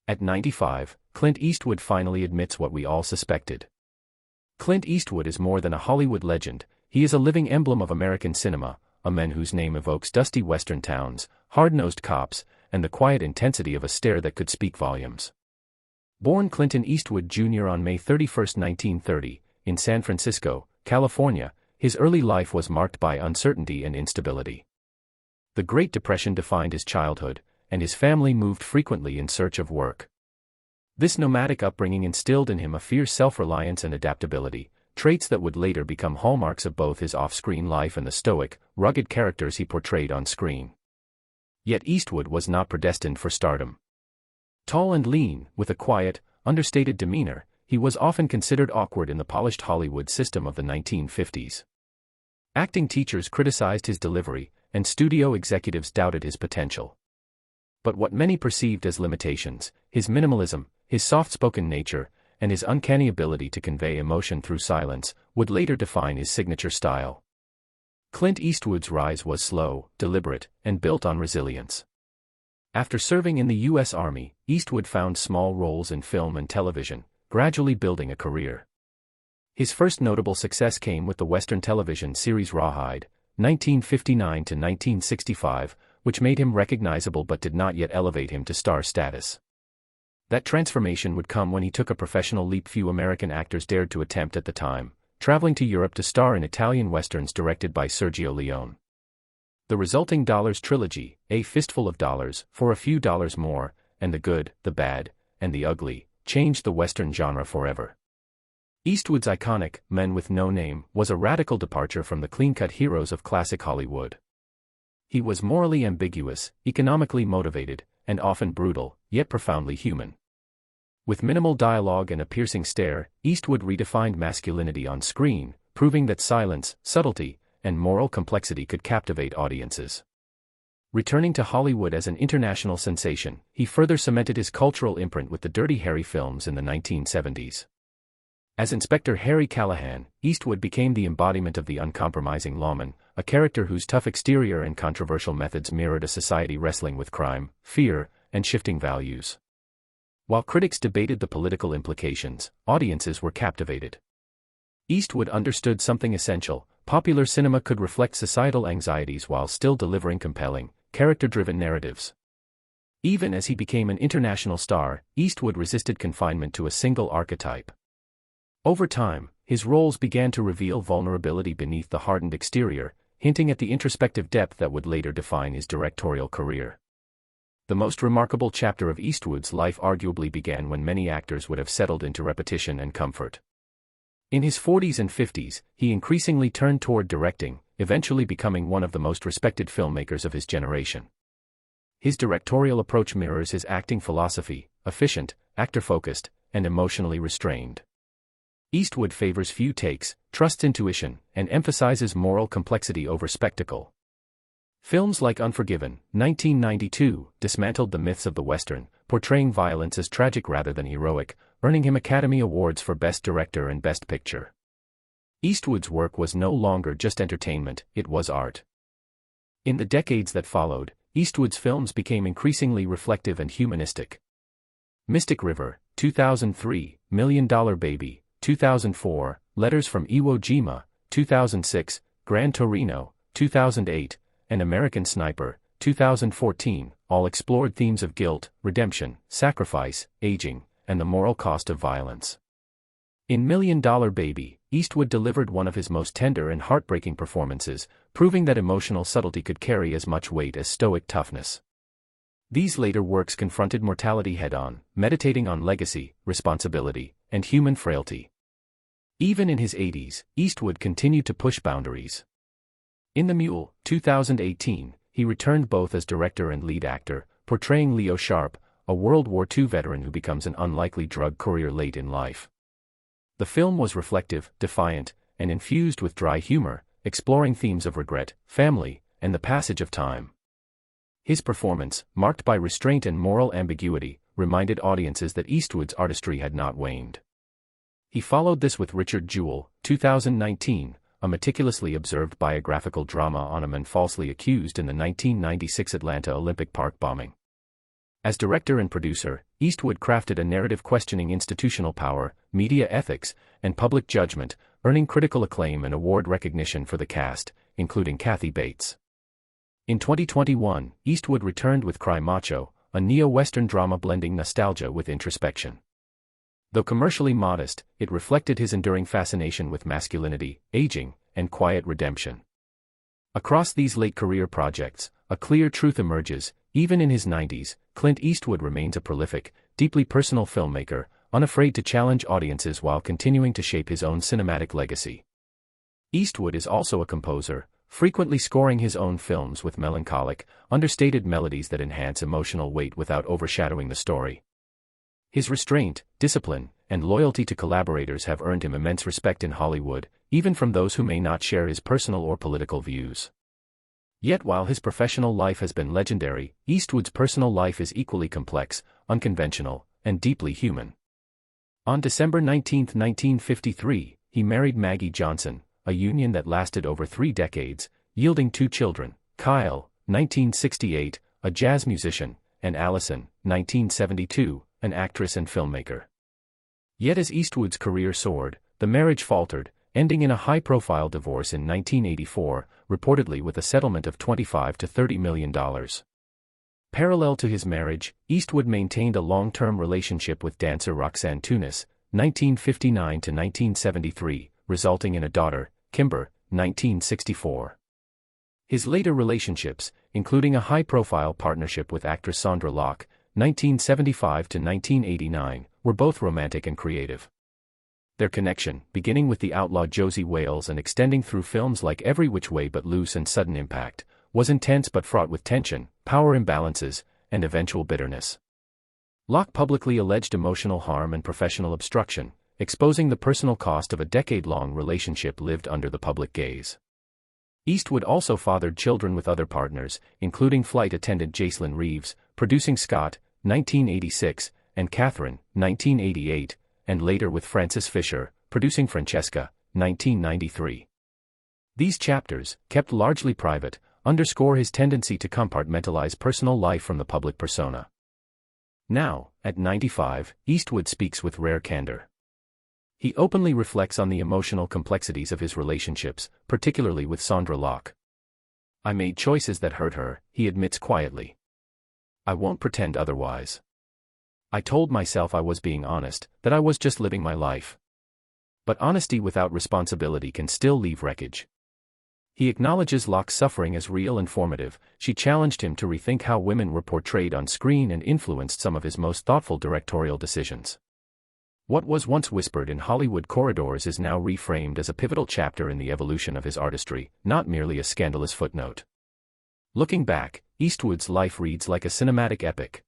At 95, Clint Eastwood finally admits what we all suspected. Clint Eastwood is more than a Hollywood legend, he is a living emblem of American cinema, a man whose name evokes dusty western towns, hard-nosed cops, and the quiet intensity of a stare that could speak volumes. Born Clinton Eastwood Jr. on May 31, 1930, in San Francisco, California, his early life was marked by uncertainty and instability. The Great Depression defined his childhood, and his family moved frequently in search of work. This nomadic upbringing instilled in him a fierce self-reliance and adaptability, traits that would later become hallmarks of both his off-screen life and the stoic, rugged characters he portrayed on screen. Yet Eastwood was not predestined for stardom. Tall and lean, with a quiet, understated demeanor, he was often considered awkward in the polished Hollywood system of the 1950s. Acting teachers criticized his delivery, and studio executives doubted his potential. But what many perceived as limitations, his minimalism, his soft-spoken nature, and his uncanny ability to convey emotion through silence, would later define his signature style. Clint Eastwood's rise was slow, deliberate, and built on resilience. After serving in the U.S. Army, Eastwood found small roles in film and television, gradually building a career. His first notable success came with the Western television series Rawhide, 1959 to 1965, which made him recognizable but did not yet elevate him to star status. That transformation would come when he took a professional leap few American actors dared to attempt at the time, traveling to Europe to star in Italian westerns directed by Sergio Leone. The resulting Dollars trilogy, A Fistful of Dollars, For a Few Dollars More, and The Good, the Bad, and the Ugly, changed the western genre forever. Eastwood's iconic Men with No Name was a radical departure from the clean-cut heroes of classic Hollywood. He was morally ambiguous, economically motivated, and often brutal, yet profoundly human. With minimal dialogue and a piercing stare, Eastwood redefined masculinity on screen, proving that silence, subtlety, and moral complexity could captivate audiences. Returning to Hollywood as an international sensation, he further cemented his cultural imprint with the Dirty Harry films in the 1970s. As Inspector Harry Callahan, Eastwood became the embodiment of the uncompromising lawman, a character whose tough exterior and controversial methods mirrored a society wrestling with crime, fear, and shifting values. While critics debated the political implications, audiences were captivated. Eastwood understood something essential: popular cinema could reflect societal anxieties while still delivering compelling, character-driven narratives. Even as he became an international star, Eastwood resisted confinement to a single archetype. Over time, his roles began to reveal vulnerability beneath the hardened exterior, hinting at the introspective depth that would later define his directorial career. The most remarkable chapter of Eastwood's life arguably began when many actors would have settled into repetition and comfort. In his 40s and 50s, he increasingly turned toward directing, eventually becoming one of the most respected filmmakers of his generation. His directorial approach mirrors his acting philosophy: efficient, actor-focused, and emotionally restrained. Eastwood favors few takes, trusts intuition, and emphasizes moral complexity over spectacle. Films like Unforgiven, 1992, dismantled the myths of the Western, portraying violence as tragic rather than heroic, earning him Academy Awards for Best Director and Best Picture. Eastwood's work was no longer just entertainment, it was art. In the decades that followed, Eastwood's films became increasingly reflective and humanistic. Mystic River, 2003, $1 Million Baby, 2004, Letters from Iwo Jima, 2006, Gran Torino, 2008, and American Sniper, 2014, all explored themes of guilt, redemption, sacrifice, aging, and the moral cost of violence. In $1 Million Baby, Eastwood delivered one of his most tender and heartbreaking performances, proving that emotional subtlety could carry as much weight as stoic toughness. These later works confronted mortality head-on, meditating on legacy, responsibility, and human frailty. Even in his 80s, Eastwood continued to push boundaries. In The Mule, 2018, he returned both as director and lead actor, portraying Leo Sharp, a World War II veteran who becomes an unlikely drug courier late in life. The film was reflective, defiant, and infused with dry humor, exploring themes of regret, family, and the passage of time. His performance, marked by restraint and moral ambiguity, reminded audiences that Eastwood's artistry had not waned. He followed this with Richard Jewell, 2019, a meticulously observed biographical drama on a man falsely accused in the 1996 Atlanta Olympic Park bombing. As director and producer, Eastwood crafted a narrative questioning institutional power, media ethics, and public judgment, earning critical acclaim and award recognition for the cast, including Kathy Bates. In 2021, Eastwood returned with Cry Macho, a neo-Western drama blending nostalgia with introspection. Though commercially modest, it reflected his enduring fascination with masculinity, aging, and quiet redemption. Across these late-career projects, a clear truth emerges: even in his 90s, Clint Eastwood remains a prolific, deeply personal filmmaker, unafraid to challenge audiences while continuing to shape his own cinematic legacy. Eastwood is also a composer, frequently scoring his own films with melancholic, understated melodies that enhance emotional weight without overshadowing the story. His restraint, discipline, and loyalty to collaborators have earned him immense respect in Hollywood, even from those who may not share his personal or political views. Yet while his professional life has been legendary, Eastwood's personal life is equally complex, unconventional, and deeply human. On December 19, 1953, he married Maggie Johnson, a union that lasted over 3 decades, yielding 2 children, Kyle, 1968, a jazz musician, and Allison, 1972, an actress and filmmaker. Yet as Eastwood's career soared, the marriage faltered, ending in a high-profile divorce in 1984, reportedly with a settlement of $25 to $30 million. Parallel to his marriage, Eastwood maintained a long-term relationship with dancer Roxanne Tunis, 1959 to 1973, resulting in a daughter, Kimber, 1964. His later relationships, including a high-profile partnership with actress Sondra Locke, 1975 to 1989, were both romantic and creative. Their connection, beginning with the outlaw Josie Wales and extending through films like Every Which Way But Loose and Sudden Impact, was intense but fraught with tension, power imbalances, and eventual bitterness. Locke publicly alleged emotional harm and professional obstruction, exposing the personal cost of a decade-long relationship lived under the public gaze. Eastwood also fathered children with other partners, including flight attendant Jacelyn Reeves, producing Scott, 1986, and Catherine, 1988, and later with Frances Fisher, producing Francesca, 1993. These chapters, kept largely private, underscore his tendency to compartmentalize personal life from the public persona. Now, at 95, Eastwood speaks with rare candor. He openly reflects on the emotional complexities of his relationships, particularly with Sondra Locke. "I made choices that hurt her," he admits quietly. "I won't pretend otherwise. I told myself I was being honest, that I was just living my life. But honesty without responsibility can still leave wreckage." He acknowledges Locke's suffering as real and formative. She challenged him to rethink how women were portrayed on screen and influenced some of his most thoughtful directorial decisions. What was once whispered in Hollywood corridors is now reframed as a pivotal chapter in the evolution of his artistry, not merely a scandalous footnote. Looking back, Eastwood's life reads like a cinematic epic.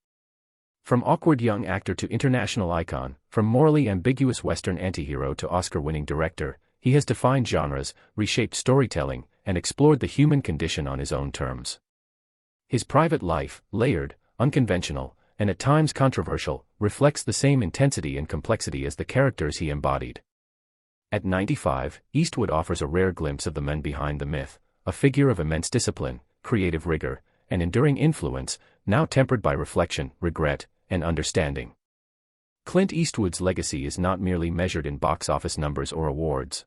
From awkward young actor to international icon, from morally ambiguous Western antihero to Oscar-winning director, he has defined genres, reshaped storytelling, and explored the human condition on his own terms. His private life, layered, unconventional, and at times controversial, reflects the same intensity and complexity as the characters he embodied. At 95, Eastwood offers a rare glimpse of the man behind the myth, a figure of immense discipline, creative rigor, and enduring influence, now tempered by reflection, regret, and understanding. Clint Eastwood's legacy is not merely measured in box office numbers or awards.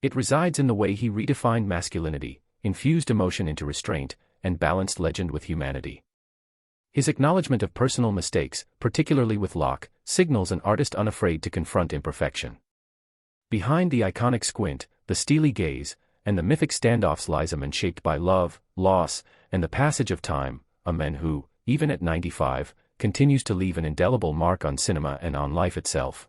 It resides in the way he redefined masculinity, infused emotion into restraint, and balanced legend with humanity. His acknowledgement of personal mistakes, particularly with Locke, signals an artist unafraid to confront imperfection. Behind the iconic squint, the steely gaze, and the mythic standoffs lies a man shaped by love, loss, and the passage of time, a man who, even at 95, continues to leave an indelible mark on cinema and on life itself.